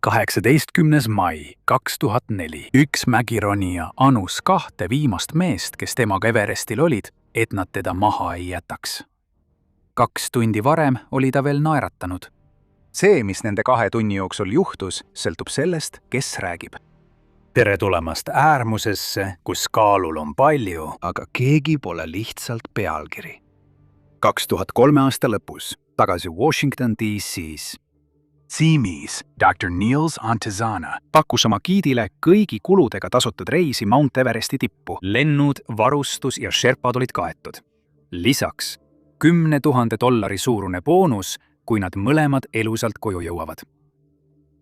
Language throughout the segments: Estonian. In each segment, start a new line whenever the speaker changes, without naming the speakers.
18. mai 2004. Üks mägironija anus 2 viimast meest, kes temaga Everestil olid, et nad teda maha ei jätaks. 2 tundi varem oli ta veel naeratanud. See, mis nende 2 tunni jooksul juhtus, sõltub sellest, kes räägib. Tere tulemast äärmusesse, kus kaalul on palju, aga keegi pole lihtsalt pealkiri. 2003. aasta lõpus, tagasi Washington D.C.'s. Tiimis Dr. Niels Antezana pakkus oma giidile kõigi kuludega tasutud reisi Mount Everesti tippu. Lennud, varustus ja Sherpad olid kaetud. Lisaks $10,000 suurune boonus, kui nad mõlemad elusalt koju jõuavad.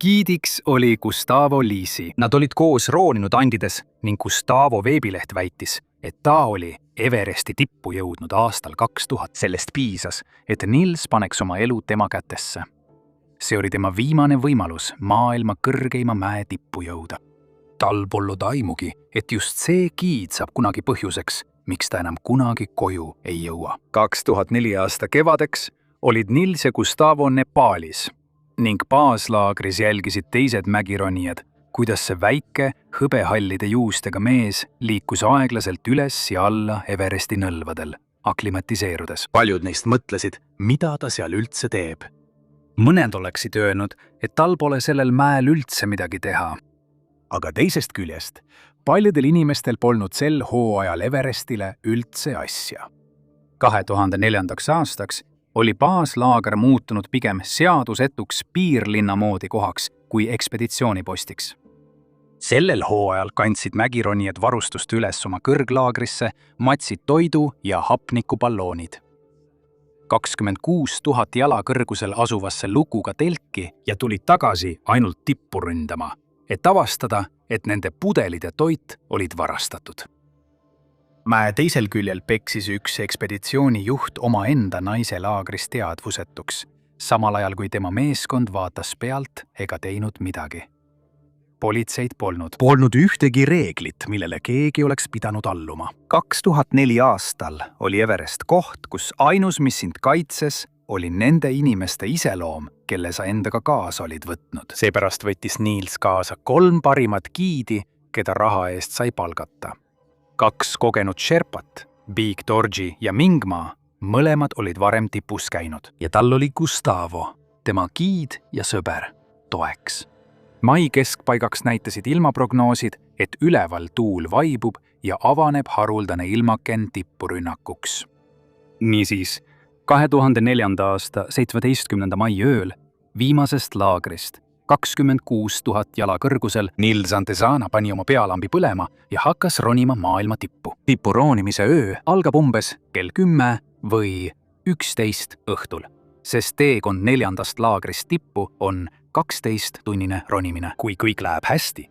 Giidiks oli Gustavo Lisi. Nad olid koos rooninud andides ning Gustavo veebileht väitis, et ta oli Everesti tippu jõudnud aastal 2000. Sellest piisas, et Nils paneks oma elu tema kätesse. See oli tema viimane võimalus maailma kõrgeima mäe tippu jõuda. Tal polnud aimugi, et just see giid saab kunagi põhjuseks, miks ta enam kunagi koju ei jõua. 2004. aasta kevadeks olid Nils ja Gustavo Nepaalis ning baaslaagris jälgisid teised mägironijad, kuidas see väike, hõbehallide juustega mees liikus aeglaselt üles ja alla Everesti nõlvadel, aklimatiseerudes. Paljud neist mõtlesid, mida ta seal üldse teeb. Mõned oleksid öelnud, et tal pole sellel mäel üldse midagi teha. Aga teisest küljest, paljudel inimestel polnud sel hooajal Everestile üldse asja. 2004. aastaks oli baaslaager muutunud pigem seadusetuks piirlinna moodi kohaks kui ekspeditsioonipostiks. Sellel hooajal kandsid mägironijad varustust üles oma kõrglaagrisse, matsid toidu ja hapnikuballoonid. 26 000 jala kõrgusel asuvasse lukuga telki ja tulid tagasi ainult tippu ründama, et avastada, et nende pudelid ja toit olid varastatud. Mäe teisel küljel peksis üks ekspeditsiooni juht omaenda naise laagris teadvusetuks, samal ajal kui tema meeskond vaatas pealt ega teinud midagi. Politseid polnud. Polnud ühtegi reeglit, millele keegi oleks pidanud alluma. 2004 aastal oli Everest koht, kus ainus, mis sind kaitses, oli nende inimeste iseloom, kelle sa endaga kaasa olid võtnud. Seepärast võttis Niels kaasa 3 parimat giidi, keda raha eest sai palgata. 2 kogenud Sherpat, Big Dorji ja Mingma, mõlemad olid varem tipus käinud. Ja tal oli Gustavo, tema giid ja sõber, toeks. Mai keskpaigaks näitasid ilmaprognoosid, et üleval tuul vaibub ja avaneb haruldane ilmaken tippurünnakuks. Niisiis, 2004. aasta 17. mai ööl viimasest laagrist 26 000 jala kõrgusel Nils Antezana pani oma pealambi põlema ja hakkas ronima maailma tippu. Tippu roonimise öö algab umbes kell 10 või 11 õhtul, sest teekond 4. laagrist tippu on 12-tunnine ronimine. Kui kõik läheb hästi,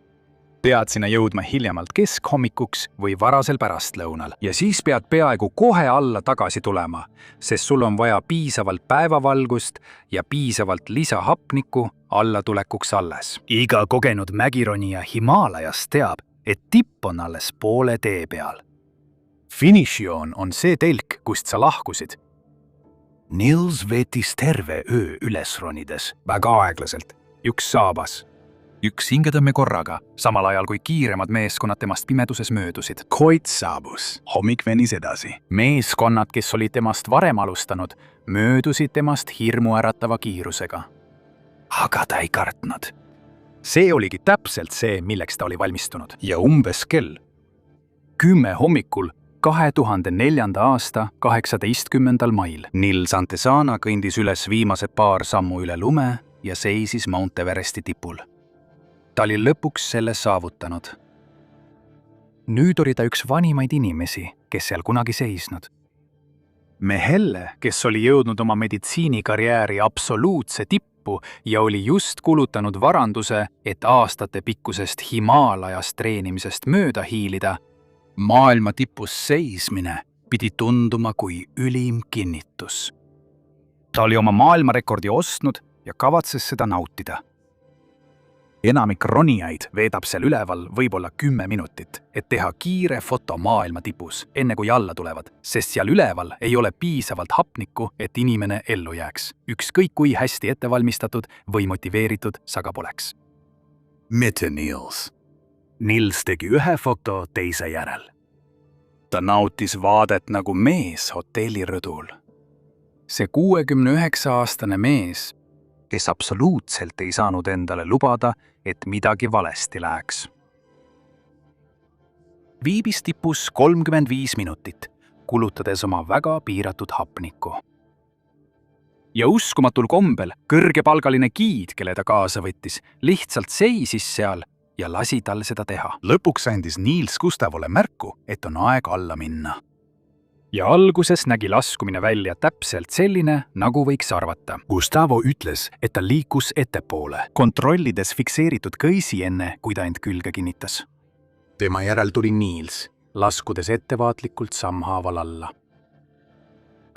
pead sinna jõudma hiljemalt keskhommikuks või varasel pärastlõunal. Ja siis pead peaaegu kohe alla tagasi tulema, sest sul on vaja piisavalt päevavalgust ja piisavalt lisahapnikku allatulekuks alles. Iga kogenud mägironija Himaalajas teab, et tipp on alles poole tee peal. Finišijoon on see telk, kust sa lahkusid. Nils veetis terve öö üles ronides, väga aeglaselt. Üks saabas, üks hingetõmme korraga, samal ajal kui kiiremad meeskonnad temast pimeduses möödusid. Koit saabus, hommik venis edasi. Meeskonnad, kes olid temast varem alustanud, möödusid temast hirmuäratava kiirusega. Aga ta ei kartnud. See oligi täpselt see, milleks ta oli valmistunud. Ja umbes kell 10 hommikul 2004. aasta 18. mail. Nils Antezana kõndis üles viimased 2 sammu üle lume ja seisis Mount Everesti tipul. Ta oli lõpuks selle saavutanud. Nüüd oli ta üks vanimaid inimesi, kes seal kunagi seisnud. Mehelle, kes oli jõudnud oma meditsiinikarjääri absoluutse tippu ja oli just kulutanud varanduse, et aastate pikkusest Himaalajast treenimisest mööda hiilida, maailma tipus seismine pidi tunduma kui ülim kinnitus. Ta oli oma maailmarekordi ostnud ja kavatses seda nautida. Enamik ronijaid veedab seal üleval võib-olla 10 minutit, et teha kiire foto maailma tipus, enne kui alla tulevad, sest seal üleval ei ole piisavalt hapnikku, et inimene ellu jääks, ükskõik kui hästi ettevalmistatud või motiveeritud sa ka poleks. mitte Niels. Nils tegi ühe foto teise järel. Ta nautis vaadet nagu mees hotellirõdul. See 69-aastane mees, kes absoluutselt ei saanud endale lubada, et midagi valesti läheks. Viibis tipus 35 minutit, kulutades oma väga piiratud hapnikku. Ja uskumatul kombel kõrgepalgaline giid, kelle ta kaasa võttis, lihtsalt seisis seal ja lasi tal seda teha. Lõpuks andis Niels Gustavole märku, et on aeg alla minna. Ja alguses nägi laskumine välja täpselt selline, nagu võiks arvata. Gustavo ütles, et ta liikus ettepoole, kontrollides fikseeritud kõisi enne, kui ta end külge kinnitas. Tema järel tuli Niels, laskudes ettevaatlikult sammhaaval alla.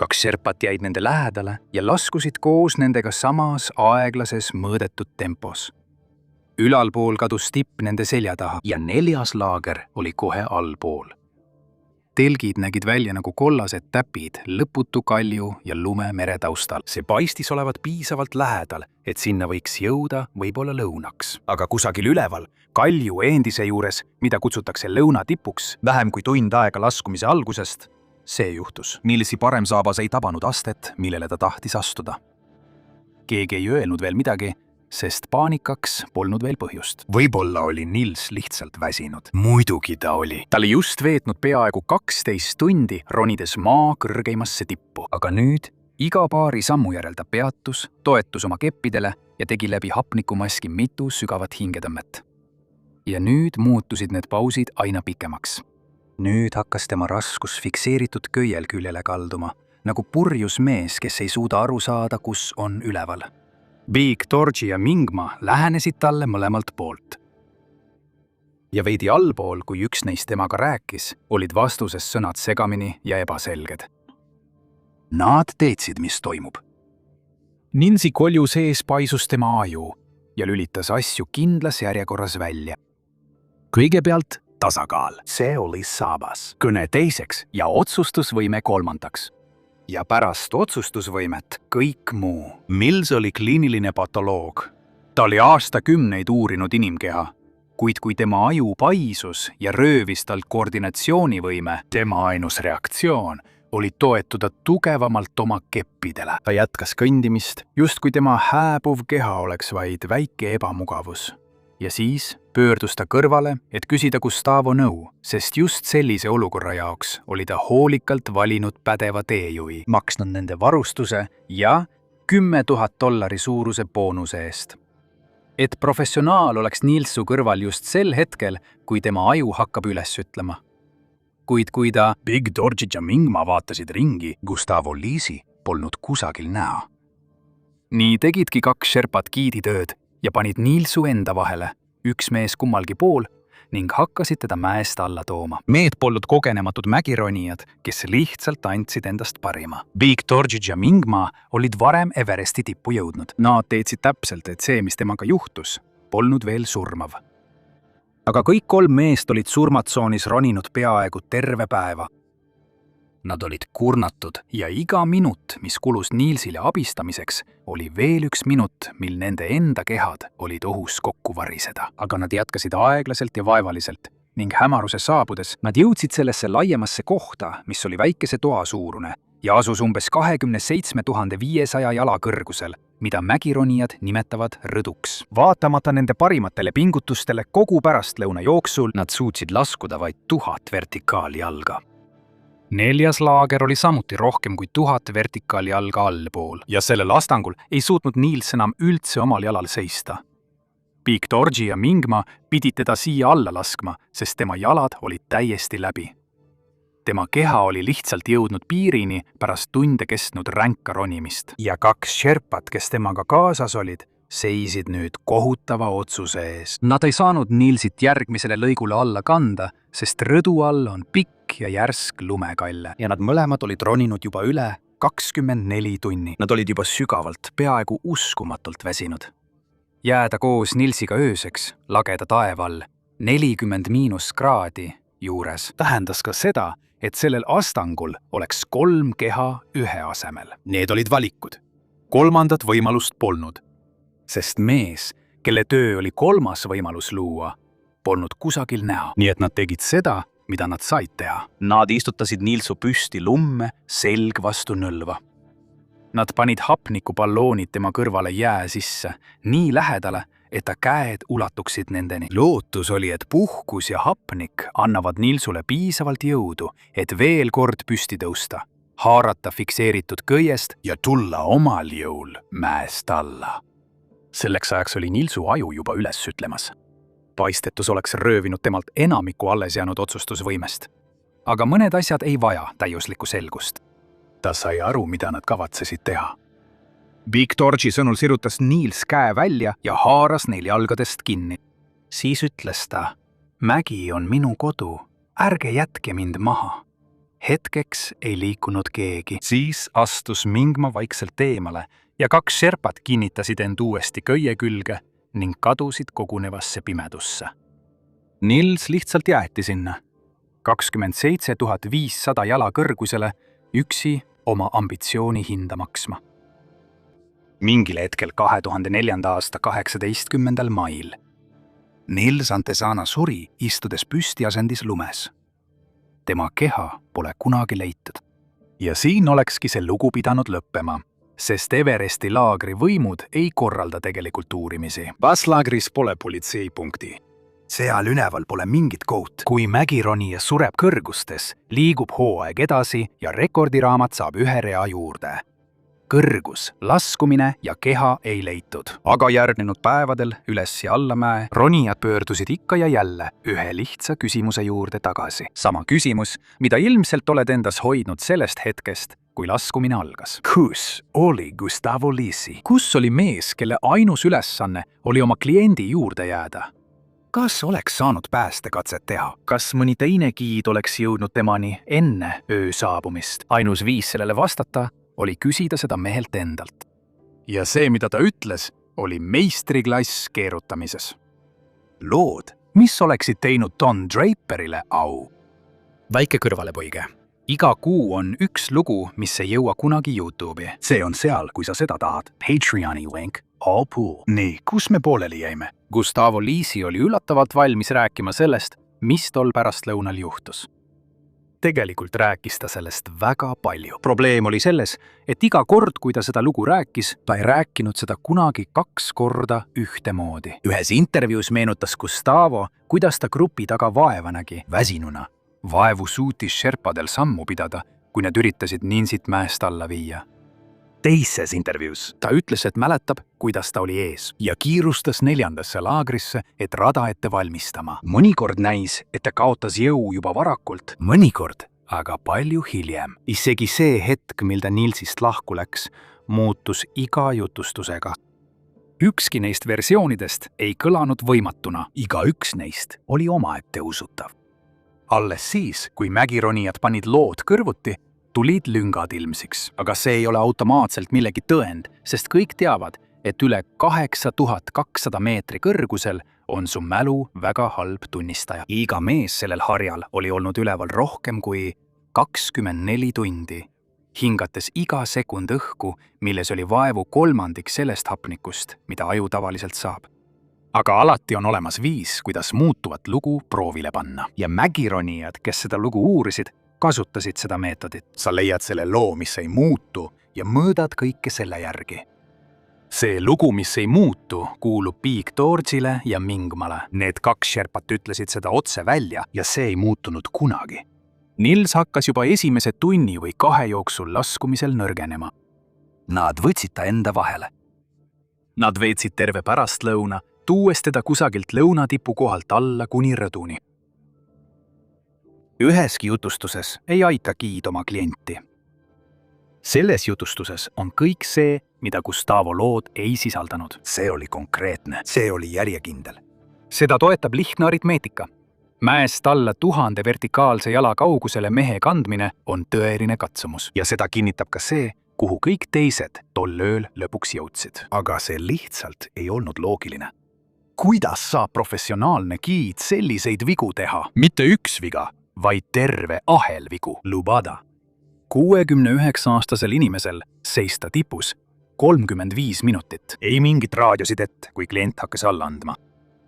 2 Sherpat jäid nende lähedale ja laskusid koos nendega samas aeglases mõõdetud tempos. Ülalpool kadus tipp nende selja taha ja 4. laager oli kohe allpool. Telgid nägid välja nagu kollased täpid lõputu kalju ja lume meretaustal. See paistis olevat piisavalt lähedal, et sinna võiks jõuda võib-olla lõunaks. Aga kusagil üleval, kalju eendise juures, mida kutsutakse lõunatipuks, vähem kui tund aega laskumise algusest, see juhtus. Nilsi parem saabas ei tabanud astet, millele ta tahtis astuda. Keegi ei öelnud veel midagi, sest paanikaks polnud veel põhjust. Võib-olla oli Nils lihtsalt väsinud. Muidugi ta oli. Ta oli just veetnud peaaegu 12 tundi ronides maa kõrgeimasse tippu. Aga nüüd iga paari sammu järel ta peatus, toetus oma keppidele ja tegi läbi hapnikumaski mitu sügavat hingetõmmet. Ja nüüd muutusid need pausid aina pikemaks. Nüüd hakkas tema raskus fikseeritud köiel küljele kalduma, nagu purjus mees, kes ei suuda aru saada, kus on üleval. Big Torgi ja Mingma lähenesid talle mõlemalt poolt. Ja veidi allpool, kui üks neist temaga rääkis, olid vastuses sõnad segamini ja ebaselged. Nad teedsid, mis toimub. Ninsi kolju sees paisus tema aju ja lülitas asju kindlas järjekorras välja. Kõigepealt tasakaal. See oli saabas. Kõne teiseks ja otsustusvõime kolmandaks. Ja pärast otsustusvõimet kõik muu. Mills oli kliiniline patoloog. Ta oli aastakümneid uurinud inimkeha, kuid kui tema aju paisus ja röövis talt koordinatsioonivõime, tema ainus reaktsioon oli toetuda tugevamalt oma keppidele. Ta jätkas kõndimist, just kui tema hääbuv keha oleks vaid väike ebamugavus. Ja siis pöördus ta kõrvale, et küsida Gustavo nõu, sest just sellise olukorra jaoks oli ta hoolikalt valinud pädeva teejuhi, maksnud nende varustuse ja $10,000 suuruse boonuse eest. Et professionaal oleks Nilsu kõrval just sel hetkel, kui tema aju hakkab üles ütlema. Kuid kui ta Big Torgi ja Mingma vaatasid ringi, Gustavo Liisi polnud kusagil näha. Nii tegidki 2 Sherpat giiditööd ja panid Nilsu enda vahele, üks mees kummalgi pool, ning hakkasid teda mäest alla tooma. Meed polnud kogenematud mägironijad, kes lihtsalt andsid endast parima. Big Torgi ja Mingma olid varem Everesti tippu jõudnud. Nad teedsid täpselt, et see, mis temaga juhtus, polnud veel surmav. Aga kõik 3 meest olid surmatsoonis roninud peaaegu terve päeva. Nad olid kurnatud ja iga minut, mis kulus Nilsile abistamiseks, oli veel 1 minut, mil nende enda kehad olid ohus kokku variseda. Aga nad jätkasid aeglaselt ja vaevaliselt ning hämaruse saabudes nad jõudsid sellesse laiemasse kohta, mis oli väikese toa suurune ja asus umbes 27 500 jala kõrgusel, mida mägironijad nimetavad rõduks. Vaatamata nende parimatele pingutustele kogu pärastlõuna jooksul nad suutsid laskuda vaid 1000 vertikaaljalga. 4. laager oli samuti rohkem kui 1000 vertikaaljalga allpool ja sellel astangul ei suutnud Nils enam üldse omal jalal seista. Big Torgi ja Mingma pidid teda siia alla laskma, sest tema jalad olid täiesti läbi. Tema keha oli lihtsalt jõudnud piirini pärast tunde kestnud ränka ronimist ja 2 Sherpat, kes temaga kaasas olid, seisid nüüd kohutava otsuse ees. Nad ei saanud Nilsit järgmisele lõigule alla kanda, sest rõdu all on pikk ja järsk lumekalle ja nad mõlemad olid roninud juba üle 24 tunni. Nad olid juba sügavalt, peaaegu uskumatult väsinud. Jääda koos Nilsiga ööseks, lageda taeva all, 40 kraadi juures tähendas ka seda, et sellel astangul oleks 3 keha ühe asemel. Need olid valikud. Kolmandat võimalust polnud, sest mees, kelle töö oli kolmas võimalus luua, polnud kusagil näha. Nii et nad tegid seda, mida nad said teha. Nad istutasid Nilsu püsti lumme, selg vastu nõlva. Nad panid hapnikuballoonid tema kõrvale jää sisse, nii lähedale, et ta käed ulatuksid nendeni. Lootus oli, et puhkus ja hapnik annavad Nilsule piisavalt jõudu, et veel kord püsti tõusta, haarata fikseeritud köiest ja tulla omal jõul mäest alla. Selleks ajaks oli Nilsu aju juba üles ütlemas. Paistetus oleks röövinud temalt enamiku alles jäänud otsustusvõimest. Aga mõned asjad ei vaja täiuslikku selgust. Ta sai aru, mida nad kavatsesid teha. Big Torchi sõnul sirutas Nils käe välja ja haaras neil jalgadest kinni. Siis ütles ta, mägi on minu kodu, ärge jätke mind maha. Hetkeks ei liikunud keegi. Siis astus Mingma vaikselt eemale ja 2 sherpat kinnitasid end uuesti köie külge ning kadusid kogunevasse pimedusse. Nils lihtsalt jäeti sinna, 27 500 jala kõrgusele, üksi oma ambitsiooni hinda maksma. Mingil hetkel 2004. aasta 18. mail. Nils Antesana suri, istudes püstiasendis lumes. Tema keha pole kunagi leitud. Ja siin olekski see lugu pidanud lõppema, sest Everesti laagri võimud ei korralda tegelikult uurimisi. Basslaagris pole politseipunkti. Seal üleval pole mingit kout. Kui mägironija sureb kõrgustes, liigub hooaeg edasi ja rekordiraamat saab 1 rea juurde. Kõrgus, laskumine ja keha ei leitud. Aga järgnenud päevadel üles ja allamäe ronijad pöördusid ikka ja jälle ühe lihtsa küsimuse juurde tagasi. Sama küsimus, mida ilmselt oled endas hoidnud sellest hetkest, kui laskumine algas. Kus oli Gustavo Lisi? Kus oli mees, kelle ainus ülesanne oli oma kliendi juurde jääda? Kas oleks saanud päästekatset teha? Kas mõni teine giid oleks jõudnud temani enne öö saabumist? Ainus viis sellele vastata oli küsida seda mehelt endalt. Ja see, mida ta ütles, oli meistriklass keerutamises. Lood, mis oleksid teinud Don Draperile au? Väike kõrvalepõige. Iga kuu on 1 lugu, mis ei jõua kunagi YouTube'i. See on seal, kui sa seda tahad. Patreoni link, all pool. Nii, kus me pooleli jäime? Gustavo Lisi oli üllatavalt valmis rääkima sellest, mis tol pärastlõunal juhtus. Tegelikult rääkis ta sellest väga palju. Probleem oli selles, et iga kord, kui ta seda lugu rääkis, ta ei rääkinud seda kunagi 2 korda ühtemoodi. Ühes intervjuus meenutas Gustavo, kuidas ta grupi taga vaeva nägi, väsinuna. Vaevu suutis sherpadel sammu pidada, kui need üritasid Ninsit mäest alla viia. Teises intervjuus ta ütles, et mäletab, kuidas ta oli ees ja kiirustas 4. laagrisse, et rada ette valmistama. Mõnikord näis, et ta kaotas jõu juba varakult. Mõnikord, aga palju hiljem. Isegi see hetk, mil ta Nilsist lahku läks, muutus iga jutustusega. Ükski neist versioonidest ei kõlanud võimatuna. Iga üks neist oli omaette usutav. Alles siis, kui mägironijad panid lood kõrvuti, tulid lüngad ilmsiks. Aga see ei ole automaatselt millegi tõend, sest kõik teavad, et üle 8200 meetri kõrgusel on su mälu väga halb tunnistaja. Iga mees sellel harjal oli olnud üleval rohkem kui 24 tundi, hingates iga sekund õhku, milles oli vaevu 1/3 sellest hapnikust, mida aju tavaliselt saab. Aga alati on olemas viis, kuidas muutuvat lugu proovile panna. Ja mägironijad, kes seda lugu uurisid, kasutasid seda meetodit. Sa leiad selle loo, mis ei muutu ja mõõdad kõike selle järgi. See lugu, mis ei muutu, kuulub Big Torchile ja Mingmale. Need 2 sherpat ütlesid seda otse välja ja see ei muutunud kunagi. Nils hakkas juba esimese tunni või 2 jooksul laskumisel nõrgenema. Nad võtsid ta enda vahele. Nad veetsid terve pärastlõuna, tuues teda kusagilt lõunatipu kohalt alla kuni rõduni. Üheski jutustuses ei aita giid oma klienti. Selles jutustuses on kõik see, mida Gustavo lood ei sisaldanud. See oli konkreetne, see oli järjekindel. Seda toetab lihtne aritmeetika. Mäest alla 1000 vertikaalse jala kaugusele mehe kandmine on tõeline katsumus. Ja seda kinnitab ka see, kuhu kõik teised tol ööl lõpuks jõudsid. Aga see lihtsalt ei olnud loogiline. Kuidas saab professionaalne giid selliseid vigu teha? Mitte üks viga, vaid terve ahelvigu. Lubada. 69-aastasel inimesel seista tipus, 35 minutit. Ei mingit raadiosidet, kui klient hakkas alla andma.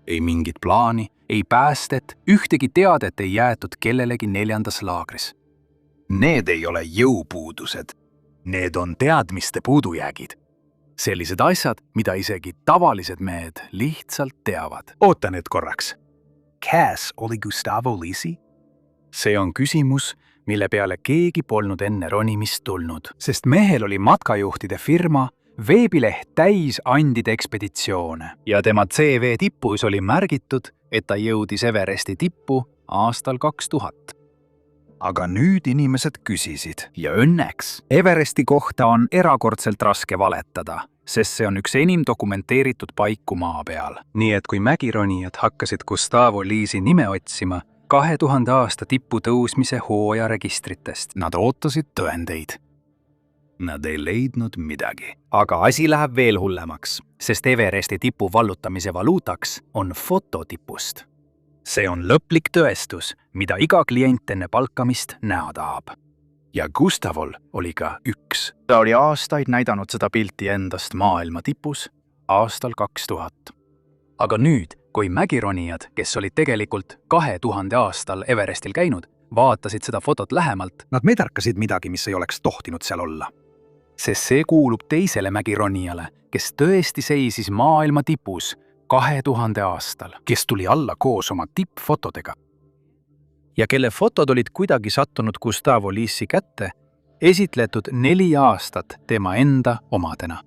Ei mingit plaani, ei päästet, ühtegi teadet ei jäetud kellelegi 4. laagris. Need ei ole jõupuudused. Need on teadmiste puudujäägid. Sellised asjad, mida isegi tavalised mehed lihtsalt teavad. Oota nüüd korraks. Kas oli Gustavo Lisi? See on küsimus, mille peale keegi polnud enne ronimist tulnud, sest mehel oli matkajuhtide firma, veebileht täis andide ekspeditsioone ja tema CV tipus oli märgitud, et ta jõudis Everesti tippu aastal 2000. Aga nüüd inimesed küsisid ja õnneks Everesti kohta on erakordselt raske valetada, sest see on üks enim dokumenteeritud paiku maa peal. Nii et kui mägironijad hakkasid Gustavo Lisi nime otsima 2000 aasta tippu tõusmise hooaja registritest, nad ootasid tõendeid. Nad ei leidnud midagi. Aga asi läheb veel hullemaks, sest Everesti tipu vallutamise valuutaks on fototipust. See on lõplik tõestus, mida iga klient enne palkamist näha tahab. Ja Gustavol oli ka üks. Ta oli aastaid näidanud seda pilti endast maailma tipus aastal 2000. Aga nüüd, kui mägironijad, kes olid tegelikult 2000 aastal Everestil käinud, vaatasid seda fotot lähemalt, nad märkasid midagi, mis ei oleks tohtinud seal olla. Sest see kuulub teisele mägironijale, kes tõesti seisis maailma tipus 2000 aastal, kes tuli alla koos oma tippfotodega. Ja kelle fotod olid kuidagi sattunud Gustavo Lisi kätte, esitletud 4 aastat tema enda omadena.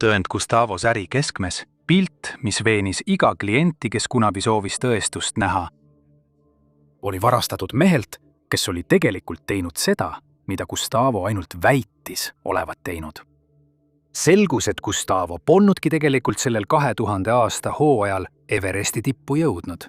Tõend Gustavos äri keskmes, pilt, mis veenis iga klienti, kes kunagi soovis tõestust näha, oli varastatud mehelt, kes oli tegelikult teinud seda, mida Gustavo ainult väitis olevat teinud. Selgus, et Gustavo polnudki tegelikult sellel 2000 aasta hooajal Everesti tippu jõudnud.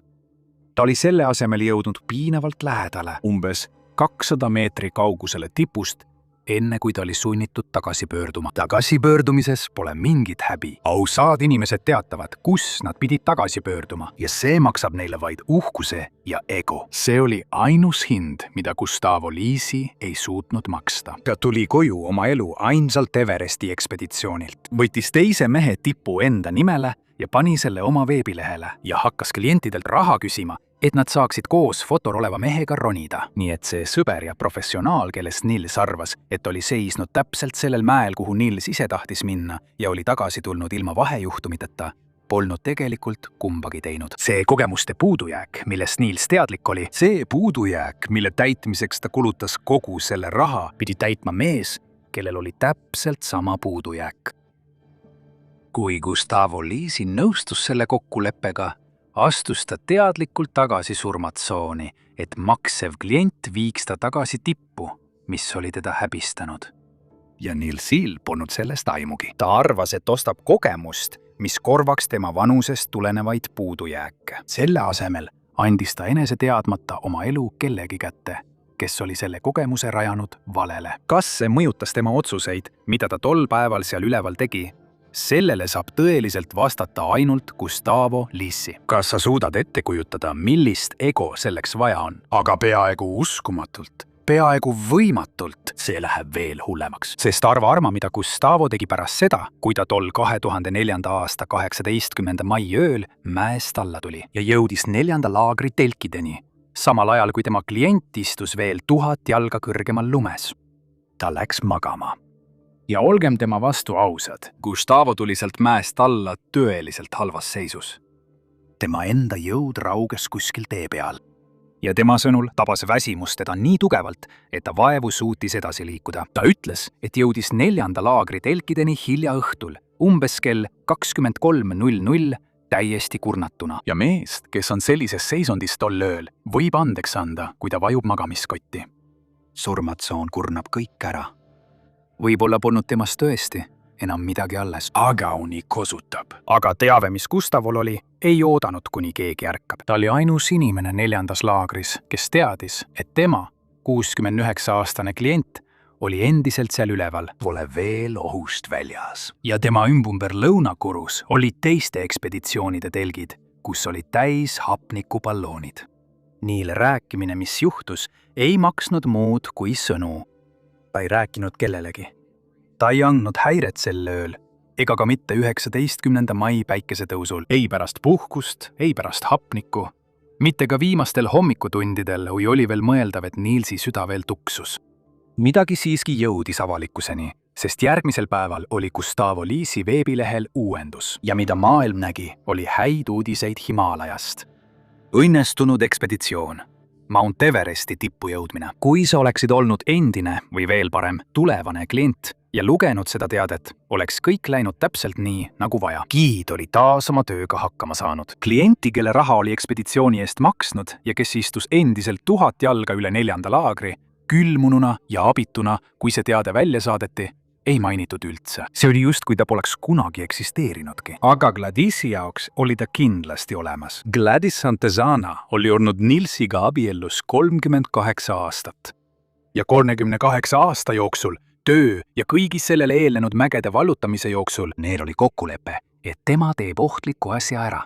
Ta oli selle asemel jõudnud piinavalt lähedale, umbes 200 meetri kaugusele tipust, enne kui ta oli sunnitud tagasi pöörduma. Tagasipöördumises pole mingit häbi. Ausad inimesed teatavad, kus nad pidid tagasi pöörduma ja see maksab neile vaid uhkuse ja ego. See oli ainus hind, mida Gustavo Lisi ei suutnud maksta. Ta tuli koju oma elu ainsalt Everesti ekspeditsioonilt, võttis teise mehe tipu enda nimele ja pani selle oma veebilehele ja hakkas klientidelt raha küsima, et nad saaksid koos fotol oleva mehega ronida. Nii et see sõber ja professionaal, kellest Nils arvas, et oli seisnud täpselt sellel mäel, kuhu Nils ise tahtis minna ja oli tagasi tulnud ilma vahejuhtumiteta, polnud tegelikult kumbagi teinud. See kogemuste puudujääk, millest Nils teadlik oli, see puudujääk, mille täitmiseks ta kulutas kogu selle raha, pidi täitma mees, kellel oli täpselt sama puudujääk. Kui Gustavo Lisi nõustus selle kokkuleppega, astus ta teadlikult tagasi surmatsooni, et maksev klient viiks ta tagasi tippu, mis oli teda häbistanud. Ja Nilsil polnud sellest aimugi. Ta arvas, et ostab kogemust, mis korvaks tema vanusest tulenevaid puudujääke. Selle asemel andis ta enese teadmata oma elu kellegi kätte, kes oli selle kogemuse rajanud valele. Kas see mõjutas tema otsuseid, mida ta tol päeval seal üleval tegi? Sellele saab tõeliselt vastata ainult Gustavo Lisi. Kas sa suudad ette kujutada, millist ego selleks vaja on? Aga peaaegu uskumatult, peaaegu võimatult, see läheb veel hullemaks. Sest arva, mida Gustavo tegi pärast seda, kui ta tol 2004. aasta 18. mai ööl mäest alla tuli ja jõudis 4. laagri telkideni, samal ajal kui tema klient istus veel 1000 jalga kõrgemal lumes. Ta läks magama. Ja olgem tema vastu ausad, Gustavo tuli sealt mäest alla tõeliselt halvas seisus. Tema enda jõud rauges kuskil tee peal. Ja tema sõnul tabas väsimus teda nii tugevalt, et ta vaevu suutis edasi liikuda. Ta ütles, et jõudis 4. laagri telkideni hilja õhtul, umbes kell 23:00 täiesti kurnatuna. Ja meest, kes on sellises seisundis tol ööl, võib andeks anda, kui ta vajub magamiskotti. Surmatsoon kurnab kõik ära. Võib-olla polnud temast tõesti enam midagi alles. Aga uni kosutab. Aga teave, mis Gustavol oli, ei oodanud, kuni keegi ärkab. Ta oli ainus inimene 4. laagris, kes teadis, et tema, 69-aastane klient, oli endiselt seal üleval, pole veel ohust väljas. Ja tema ümber lõunakurus olid teiste ekspeditsioonide telgid, kus olid täis hapnikuballoonid. Niile rääkimine, mis juhtus, ei maksnud muud kui sõnu. Ta ei rääkinud kellelegi. ta ei andnud häiret sel ööl ega ka mitte 19. mai päikesetõusul. Ei pärast puhkust, ei pärast hapnikku, mitte ka viimastel hommikutundidel, kui oli veel mõeldav, et Nilsi süda veel tuksus. Midagi siiski jõudis avalikkuseni, sest järgmisel päeval oli Gustavo Liisi veebilehel uuendus ja mida maailm nägi, oli häid uudiseid Himaalajast. Õnnestunud ekspeditsioon, Mount Everesti tippu jõudmine. Kui sa oleksid olnud endine või veel parem tulevane klient ja lugenud seda teadet, oleks kõik läinud täpselt nii, nagu vaja. Giid oli taas oma tööga hakkama saanud. Klienti, kelle raha oli ekspeditsiooni eest maksnud ja kes istus endiselt 1000 jalga üle 4. laagri, külmununa ja abituna, kui see teade välja saadeti, ei mainitud üldse. See oli just, kui ta poleks kunagi eksisteerinudki. Aga Gladisi jaoks oli ta kindlasti olemas. Gladys Antezana oli olnud Nilsiga abiellus 38 aastat. Ja 38 aasta jooksul, töö ja kõigis sellele eelnenud mägede vallutamise jooksul, neil oli kokkulepe, et tema teeb ohtliku asja ära.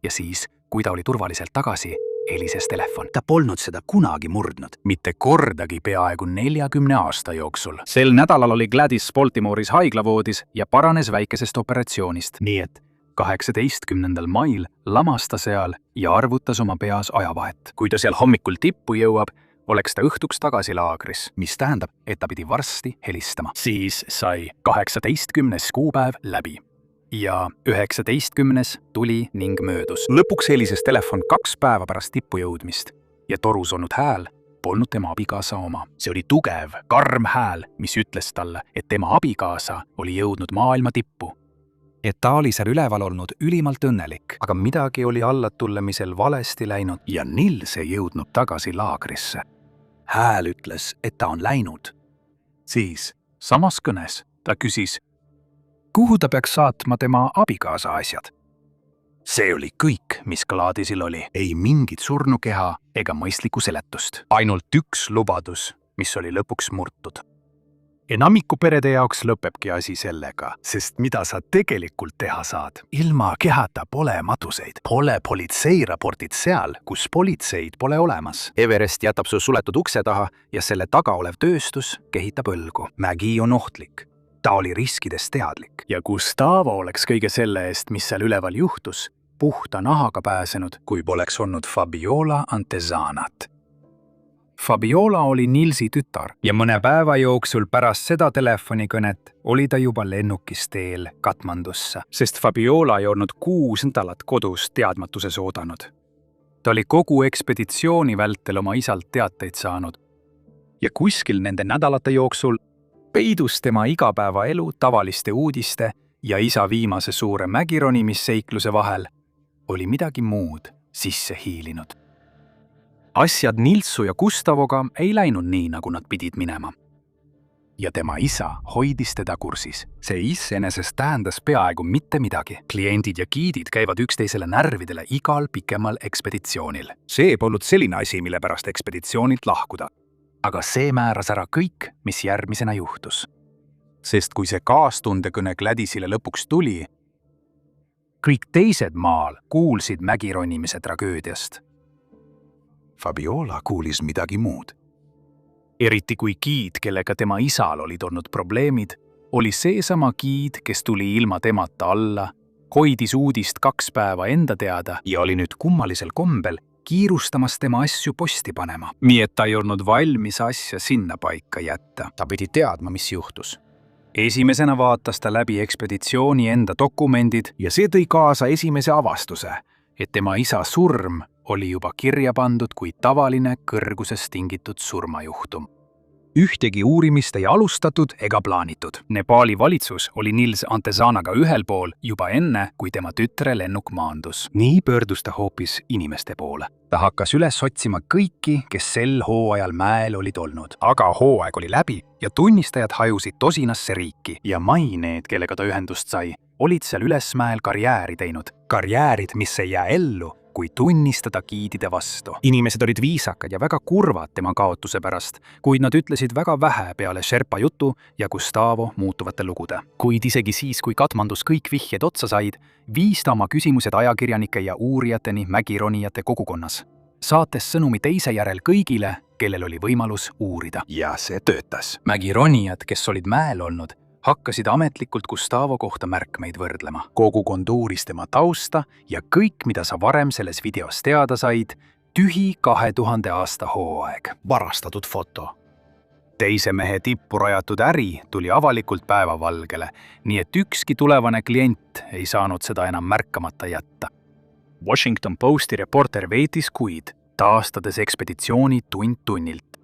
Ja siis, kui ta oli turvaliselt tagasi, helises telefon. Ta polnud seda kunagi murdnud. Mitte kordagi peaaegu 40 aasta jooksul. Sel nädalal oli Gladys Baltimooris haiglavoodis ja paranes väikesest operatsioonist. Nii et 18. mail lamas ta seal ja arvutas oma peas ajavahet. Kui ta seal hommikul tippu jõuab, oleks ta õhtuks tagasi laagris, mis tähendab, et ta pidi varsti helistama. Siis sai 18. kuupäev läbi. Ja 19. tuli ning möödus. Lõpuks helises telefon 2 päeva pärast tippu jõudmist ja torus olnud hääl polnud tema abikaasa oma. See oli tugev, karm hääl, mis ütles talle, et tema abikaasa oli jõudnud maailma tippu. Et ta oli seal üleval olnud ülimalt õnnelik, aga midagi oli allatullemisel valesti läinud ja Nils ei jõudnud tagasi laagrisse. Hääl ütles, et ta on läinud. Siis samas kõnes ta küsis, kuhu ta peaks saatma tema abikaasa asjad. See oli kõik, mis Gladysil oli. Ei mingit surnukeha ega mõistlikku seletust. Ainult üks lubadus, mis oli lõpuks murtud. Enamiku perede jaoks lõpebki asi sellega, sest mida sa tegelikult teha saad? Ilma kehata pole matuseid. Pole politseiraportid seal, kus politseid pole olemas. Everest jätab su suletud ukse taha ja selle taga olev tööstus kehitab õlgu. Mägi on ohtlik. Ta oli riskidest teadlik. Ja Gustavo oleks kõige selle eest, mis seal üleval juhtus, puhta nahaga pääsenud, kui poleks olnud Fabiola Antezanat. Fabiola oli Nilsi tütar ja mõne päeva jooksul pärast seda telefonikõnet oli ta juba lennukis teel Katmandusse, sest Fabiola ei olnud 6 nädalat kodus teadmatuses oodanud. Ta oli kogu ekspeditsiooni vältel oma isalt teateid saanud ja kuskil nende nädalate jooksul peidus tema igapäevaelu tavaliste uudiste ja isa viimase suure mägironimisseikluse vahel oli midagi muud sisse hiilinud. Asjad Nilsu ja Gustavoga ei läinud nii, nagu nad pidid minema. Ja tema isa hoidis teda kursis. See iseenesest tähendas peaaegu mitte midagi. Kliendid ja giidid käivad üksteisele närvidele igal pikemal ekspeditsioonil. See polnud selline asi, mille pärast ekspeditsioonilt lahkuda. Aga see määras ära kõik, mis järgmisena juhtus. Sest kui see kaastundekõne Gladysile lõpuks tuli, kõik teised maal kuulsid mägironimise tragöödiast. Fabiola kuulis midagi muud. Eriti kui giid, kellega tema isal olid olnud probleemid, oli seesama giid, kes tuli ilma temata alla, hoidis uudist 2 päeva enda teada ja oli nüüd kummalisel kombel kiirustamas tema asju posti panema. Nii et ta ei olnud valmis asja sinna paika jätta. Ta pidi teadma, mis juhtus. Esimesena vaatas ta läbi ekspeditsiooni enda dokumendid ja see tõi kaasa esimese avastuse, et tema isa surm oli juba kirja pandud kui tavaline kõrgusest tingitud surmajuhtum. Ühtegi uurimist ei alustatud ega plaanitud. Nepaali valitsus oli Nils Antezanaga ühel pool juba enne, kui tema tütre lennuk maandus. Nii pöördus ta hoopis inimeste poole. Ta hakkas üles otsima kõiki, kes sel hooajal mäel olid olnud. Aga hooaeg oli läbi ja tunnistajad hajusid tosinasse riiki. Ja need, kellega ta ühendust sai, olid seal ülesmäel karjääri teinud. Karjäärid, mis ei jää ellu, kui tunnistada giidide vastu. Inimesed olid viisakad ja väga kurvad tema kaotuse pärast, kuid nad ütlesid väga vähe peale Sherpa jutu ja Gustavo muutuvate lugude. Kuid isegi siis, kui Katmandus kõik vihjed otsa said, viis ta oma küsimused ajakirjanike ja uurijateni mägironijate kogukonnas, saates sõnumi teise järel kõigile, kellel oli võimalus uurida. Ja see töötas. Mägironijad, kes olid mäel olnud, hakkasid ametlikult Gustavo kohta märkmeid võrdlema. Kogukond uuris tema tausta ja kõik, mida sa varem selles videos teada said, tühi 2000 aasta hooaeg.
Varastatud foto.
Teise mehe tippu rajatud äri tuli avalikult päevavalgele, nii et ükski tulevane klient ei saanud seda enam märkamata jätta. Washington Posti reporter veetis kuid, taastades ekspeditsiooni tund tunnilt.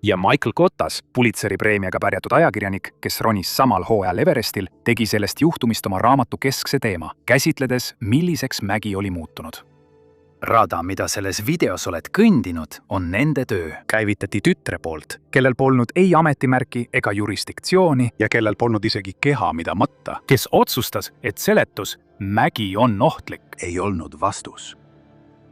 Ja Michael Kottas, Pulitzeri preemiaga pärjatud ajakirjanik, kes ronis samal hooajal Everestil, tegi sellest juhtumist oma raamatu keskse teema, käsitledes, milliseks mägi oli muutunud. Rada, mida selles videos oled kõndinud, on nende töö. Käivitati tütre poolt, kellel polnud ei ametimärki ega jurisdiktsiooni ja kellel polnud isegi keha, mida matta. Kes otsustas, et seletus mägi on ohtlik, ei olnud vastus.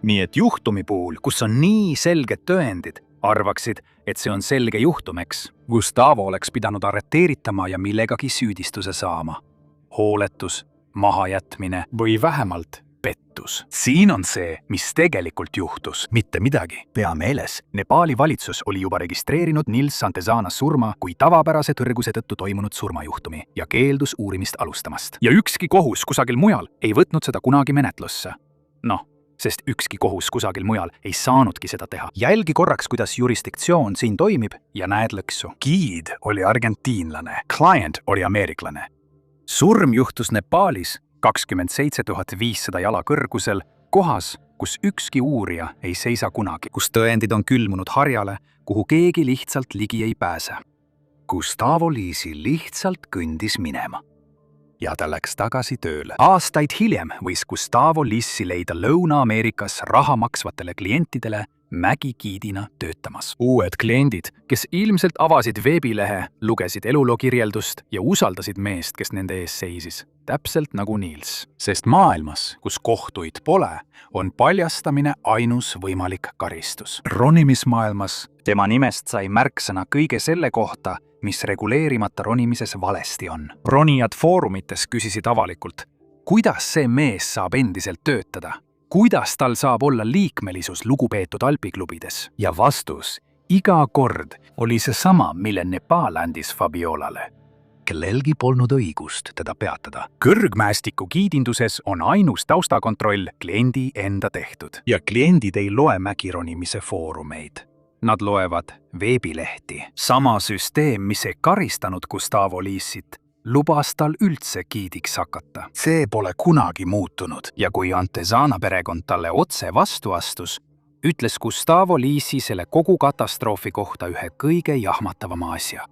Nii et juhtumi puhul, kus on nii selged tõendid, arvaksid, et see on selge juhtum, eks. Gustavo oleks pidanud arreteeritama ja millegagi süüdistuse saama. Hooletus, mahajätmine või vähemalt pettus. Siin on see, mis tegelikult juhtus, mitte midagi. Pea meeles, Nepaali valitsus oli juba registreerinud Nils Santezana surma kui tavapärase tõrguse tõttu toimunud surmajuhtumi ja keeldus uurimist alustamast. Ja ükski kohus kusagil mujal ei võtnud seda kunagi menetlusse. Sest ükski kohus kusagil mujal ei saanudki seda teha. Jälgi korraks, kuidas jurisdiktsioon siin toimib ja näed lõksu. Giid oli argentiinlane, client oli ameeriklane. Surm juhtus Nepaalis 27 500 jala kõrgusel, kohas, kus ükski uurija ei seisa kunagi, kus tõendid on külmunud harjale, kuhu keegi lihtsalt ligi ei pääse. Gustavo Lisi lihtsalt kõndis minema. Ja ta läks tagasi tööle. Aastaid hiljem võis Gustavo Lissi leida Lõuna-Ameerikas raha maksvatele klientidele mägigiidina töötamas. Uued kliendid, kes ilmselt avasid veebilehe, lugesid eluloo kirjeldust ja usaldasid meest, kes nende ees seisis. Täpselt nagu Nils. Sest maailmas, kus kohtuid pole, on paljastamine ainus võimalik karistus. Ronimismaailmas tema nimest sai märksõna kõige selle kohta, mis reguleerimata ronimises valesti on. Ronijad foorumites küsisid avalikult, kuidas see mees saab endiselt töötada? Kuidas tal saab olla liikmelisus lugupeetud alpiklubides? Ja vastus iga kord oli see sama, mille Nepaal andis Fabiolale. Kellelgi polnud õigust teda peatada. Kõrgmäestiku giidinduses on ainus taustakontroll kliendi enda tehtud. Ja kliendid ei loe mägironimise foorumeid. Nad loevad veebilehti. Sama süsteem, mis ei karistanud Gustavo Lisit, lubas tal üldse giidiks hakata. See pole kunagi muutunud ja kui Antezana perekond talle otse vastu astus, ütles Gustavo Lisi selle kogu katastroofi kohta ühe kõige jahmatavama asja.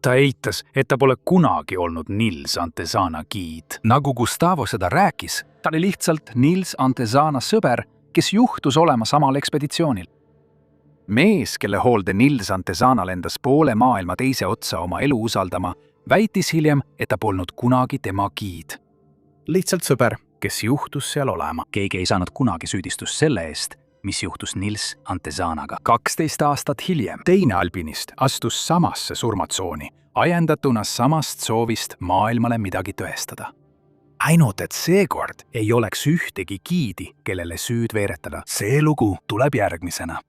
Ta eitas, et ta pole kunagi olnud Nils Antezana giid. Nagu Gustavo seda rääkis, ta oli lihtsalt Nils Antezana sõber, kes juhtus olema samal ekspeditsioonil. Mees, kelle hoolde Nils Antezana lendas poole maailma teise otsa oma elu usaldama, väitis hiljem, et ta polnud kunagi tema giid. Lihtsalt sõber, kes juhtus seal olema. Keegi ei saanud kunagi süüdistust selle eest, mis juhtus Nils Antezanaga. 12 aastat hiljem teine alpinist astus samasse surmatsooni, ajendatuna samast soovist maailmale midagi tõestada. Ainult, et seekord ei oleks ühtegi giidi, kellele süüd veeretada. See lugu tuleb järgmisena.